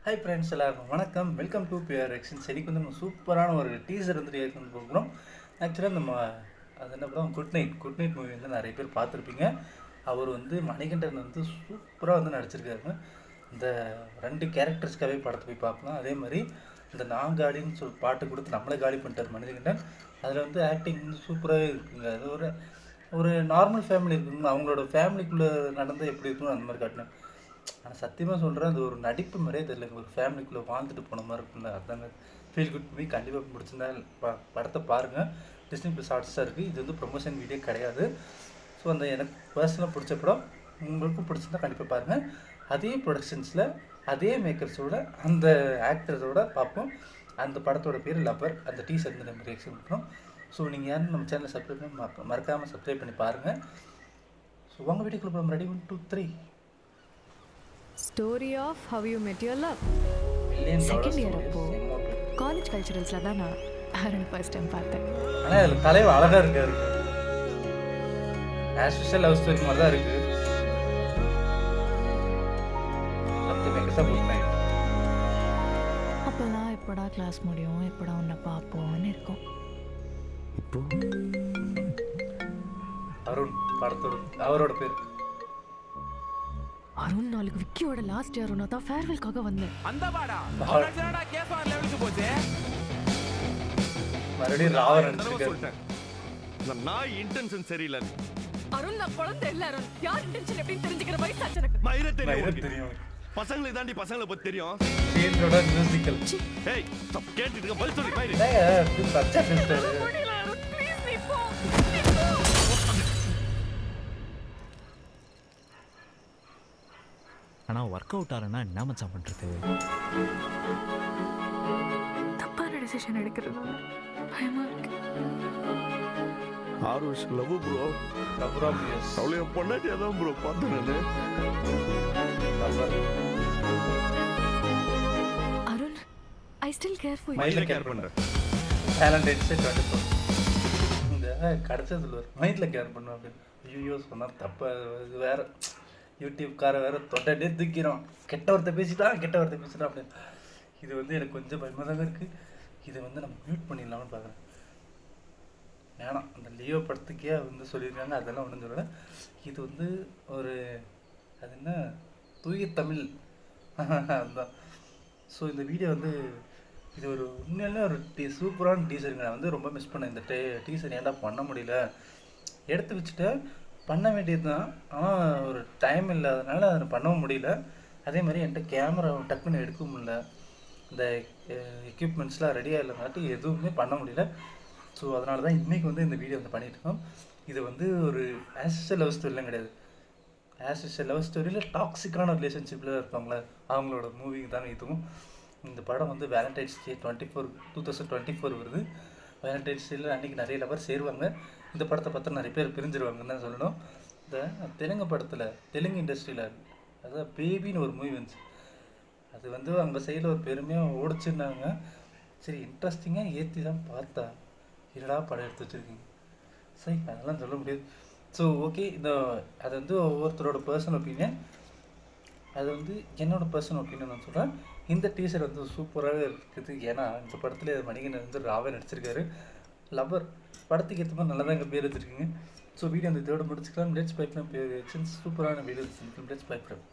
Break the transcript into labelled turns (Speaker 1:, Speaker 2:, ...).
Speaker 1: Hi friends, எல்லாருக்கும் வணக்கம். Welcome to PR action. செடிக்கு வந்து நம்ம சூப்பரான ஒரு டீசர் வந்துட்டு ஏற்கனவே போகிறோம். ஆக்சுவலாக நம்ம அது என்ன படம், குட் நைட் மூவி வந்து நிறைய பேர் பார்த்துருப்பீங்க. அவர் வந்து மணிகண்டன் வந்து சூப்பராக வந்து நடிச்சிருக்காருங்க. இந்த 2 கேரக்டர்ஸ்க்காகவே படத்தை போய் பார்க்கலாம். அதே மாதிரி இந்த நான் காலின்னு சொல்லி பாட்டு கொடுத்து நம்மளை காலி பண்ணிட்டார் மணிகண்டன். அதில் வந்து ஆக்டிங் வந்து சூப்பராகவே இருக்குங்க. அது ஒரு ஒரு நார்மல் ஃபேமிலி இருக்குங்க, அவங்களோட ஃபேமிலிக்குள்ளே நடந்தால் எப்படி இருக்கணும் அந்த மாதிரி காட்டினேன். ஆனால் சத்தியமாக சொல்கிறேன், அது ஒரு நடிப்பு மாதிரியே தெரியல, ஒரு ஃபேமிலிக்குள்ளே வாழ்ந்துட்டு போன மாதிரி இருக்குல்ல, அதுதாங்க ஃபீல் குட் மூவி. கண்டிப்பாக பிடிச்சிருந்தா படத்தை பாருங்கள். டிஸ்னி ப்ளஸ் ஹாட்ஸ்டார் இருக்குது. இது வந்து ப்ரொமோஷன் வீடியோ கிடையாது. ஸோ அந்த எனக்கு பர்சனலாக பிடிச்ச படம் உங்களுக்கும் பிடிச்சிருந்தா கண்டிப்பாக பாருங்கள். அதே ப்ரொடக்ஷன்ஸில் அதே மேக்கர்ஸோட அந்த ஆக்டர்ஸோட பார்ப்போம். அந்த படத்தோட பேர் லவர். அந்த டீசர் வந்து நம்ம ரியாக்ஷன் பண்ணுறோம். ஸோ நீங்கள் யாரும் நம்ம சேனலை சப்ஸ்கிரைப் பண்ணி மறக்காமல் சப்ஸ்கிரைப் பண்ணி பாருங்கள். ஸோ உங்கள் வீட்டுக்குள்ளே போகிறோம். Ready 1 2 3.
Speaker 2: Story of how you met your love. Second year அப்போ காலேஜ் கல்ச்சுரல்ஸ்ல தான் நான் அருண் ஃபர்ஸ்ட் டைம் பார்த்தேன்.
Speaker 1: ஆனால் அதில் தலைவர் அழகாக இருக்காரு. ஆஸ் யூஷுவல் லவ் ஸ்டோரி மாதிரி தான் இருக்குது.
Speaker 2: அப்போல்லாம் எப்படா கிளாஸ் முடியும், எப்படா உன்னை பார்ப்போம்னு இருக்கும்.
Speaker 3: இப்போ
Speaker 1: அருண் படத்தோட அவரோட பேர்
Speaker 2: அருண். நாளைக்கு விக்கியோட லாஸ்ட் இயர் நான் தான் ஃபேர்வெல்காக வந்தேன்.
Speaker 4: அந்த பாடா அவனடா கேஸ் ஆன் லெவலுக்கு போச்சு.
Speaker 1: மறுபடியும் ராவர் அடிச்சிருக்காரு.
Speaker 3: நான் இன்டென்ஷன் சரியில்லை.
Speaker 2: அருண் நான் குழந்தை இல்ல. அருண் யார் இன்டென்ஷன் எப்படின்னு தெரிஞ்சுக்கிற வயசு ஆச்சு எனக்கு.
Speaker 3: மயிர தெரியும்.
Speaker 1: தெரியும்
Speaker 3: பசங்களுக்கு தாண்டி பசங்களை பத்தி தெரியும்.
Speaker 1: சீனோட மியூசிக்கல்.
Speaker 3: ஏய் தப் கேட்டிட்டு இருக்க பதில் சொல்லி மயிர.
Speaker 1: ஏய் இது பச்சை பேசுறாரு.
Speaker 2: அருண் ப்ளீஸ் நீ போ.
Speaker 5: ஆனா ஒர்க் அவுட் ஆறனா என்ன மச்சான் பண்றது?
Speaker 2: தப்பான டிசிஷன் எடுக்கிறதுனால பயமா இருக்கு.
Speaker 3: 6 வருஷம் லவ் ப்ரோ.
Speaker 1: அப்புறம் எஸ்
Speaker 3: அவளே பொண்டாட்டியா தான் ப்ரோ பார்த்தேன் நானு.
Speaker 2: Arun I still care for you.
Speaker 1: மைண்ட்ல கேர் பண்றேன். Talent it's 24. இந்த கடச்சதுல மைண்ட்ல கேர் பண்ணு அப்படி. ஐயோ சொன்னா தப்பா. இது வேற யூடியூப்கார வேற தொட்டே தூக்கிறோம். கெட்ட வார்த்தை பேசிட்டான் அப்படின்னு. இது வந்து எனக்கு கொஞ்சம் பயமாக தாங்க இருக்குது. இதை வந்து நம்ம மியூட் பண்ணிடலாம்னு பார்க்குறேன். வேணாம், அந்த லியோ படத்துக்கே வந்து சொல்லியிருக்காங்க, அதெல்லாம் ஒன்றும் சொல்லலை. இது வந்து ஒரு அது என்ன தூய தமிழ் அதுதான். ஸோ இந்த வீடியோ வந்து இது ஒரு உண்மையிலே ஒரு சூப்பரான டீசருங்க. நான் வந்து ரொம்ப மிஸ் பண்ணேன் இந்த டீசர். ஏன்டா பண்ண முடியல, எடுத்து வச்சுட்டு பண்ண வேண்டியது தான். ஆனால் ஒரு டைம் இல்லாதனால அதை பண்ணவும் முடியல. அதே மாதிரி என்கிட்ட கேமரா டக்குன்னு எடுக்க முடியல. இந்த எக்யூப்மெண்ட்ஸ்லாம் ரெடியாக இல்லைங்காட்டி எதுவுமே பண்ண முடியல. ஸோ அதனால தான் இன்றைக்கி வந்து இந்த வீடியோ வந்து பண்ணிகிட்ருக்கோம். இது வந்து ஒரு ஆஸ் லவ் ஸ்டோரிலாம் கிடையாது. ஆஸ் லவ் ஸ்டோரியில் டாக்ஸிக்கான ரிலேஷன்ஷிப்பில் இருப்பாங்களே அவங்களோட மூவிங் தாங்க இதுவும். இந்த படம் வந்து வேலண்டைன்ஸ் டே 2024 வருது. வேலண்டைன்ஸ் டேயில் அன்றைக்கி நிறைய லவர் சேருவாங்க. இந்த படத்தை பார்த்தா நிறைய பேர் பிரிஞ்சிருவாங்கன்னு தான் சொல்லணும். இந்த தெலுங்கு படத்தில் தெலுங்கு இண்டஸ்ட்ரியில் அதாவது பேபின்னு ஒரு மூவி வந்துச்சு. அது வந்து அவங்க சைடில் ஒரு பெருமையாக ஓடிச்சுன்னாங்க. சரி இன்ட்ரெஸ்டிங்காக ஏற்றி தான் பார்த்தா என்னடா படம் எடுத்து வச்சுருக்கீங்க. சரி அதெல்லாம் சொல்ல முடியாது. ஸோ ஓகே, அது வந்து ஒவ்வொருத்தரோட பர்சனல் ஒப்பீனியன். அது வந்து என்னோடய பர்சனல் ஒப்பீனியன் நான் சொல்கிறேன். இந்த டீசர் வந்து சூப்பராகவே இருக்குது. ஏன்னா இந்த படத்தில் மணிகண்டன் வந்து ராவே நடிச்சிருக்காரு. லவர் படத்துக்கு ஏற்ற மாதிரி நல்லா தான் எங்கள் பேர் வச்சுருக்கீங்க. ஸோ வீடியோ அந்த இதோட முடிச்சுக்கலாம். லெட்ஸ் பைப்லாம் சூப்பரான வீடியோ லெட்ஸ் பைப்லாம்.